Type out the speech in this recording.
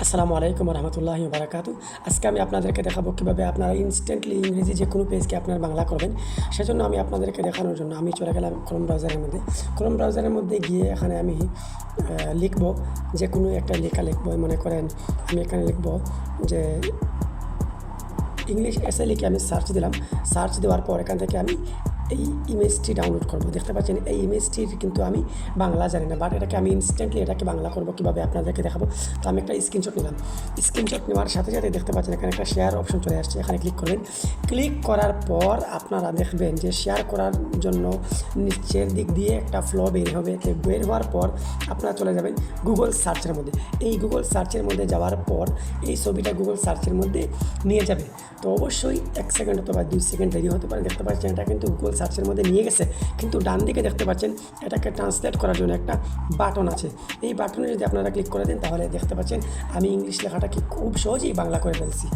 আসসালামু আলাইকুম রহমতুল্লাহি বারাকাতু। আজকে আমি আপনাদেরকে দেখাবো কীভাবে আপনারা ইনস্ট্যান্টলি ইংরেজি যে কোনো পেজকে আপনার বাংলা করবেন। সেজন্য আমি আপনাদেরকে দেখানোর জন্য আমি চলে গেলাম ক্রোম ব্রাউজারের মধ্যে। ক্রোম ব্রাউজারের মধ্যে গিয়ে এখানে আমি লিখব, যে কোনো একটা লেখা লিখব। মনে করেন আমি এখানে লিখব যে ইংলিশ এসে লিখে আমি সার্চ দিলাম। সার্চ দেওয়ার পর এখান থেকে আমি এই ইমেজটি ডাউনলোড করব। দেখতে পাচ্ছেন এই ইমেজটির কিন্তু আমি বাংলা জানি না, বাট এটাকে আমি ইনস্ট্যান্টলি এটাকে বাংলা করব কীভাবে আপনাদেরকে দেখাবো। তো আমি একটা স্ক্রিনশট নিলাম। স্ক্রিনশট নেওয়ার সাথে সাথে দেখতে পাচ্ছেন এখানে একটা শেয়ার অপশন চলে আসছে। এখানে ক্লিক করবেন। ক্লিক করার পর আপনারা দেখবেন যে শেয়ার করার জন্য নিচের দিক দিয়ে একটা ফ্লো বের হবে। তো বের হওয়ার পর আপনারা চলে যাবেন গুগল সার্চের মধ্যে। এই গুগল সার্চের মধ্যে যাওয়ার পর এই ছবিটা গুগল সার্চের মধ্যে নিয়ে যাবে। তো অবশ্যই 1 সেকেন্ড অথবা 2 সেকেন্ড দেরি হতে পারে। দেখতে পাচ্ছেন এটা কিন্তু গুগল সার্চের মধ্যে নিয়ে গেছে, কিন্তু ডান দিকে দেখতে পাচ্ছেন এটাকে ট্রান্সলেট করার জন্য একটা বাটন আছে। এই বাটনে যদি আপনারা ক্লিক করে দেন তাহলে দেখতে পাচ্ছেন আমি ইংলিশ লেখাটাকে খুব সহজেই বাংলা করে ফেলছি।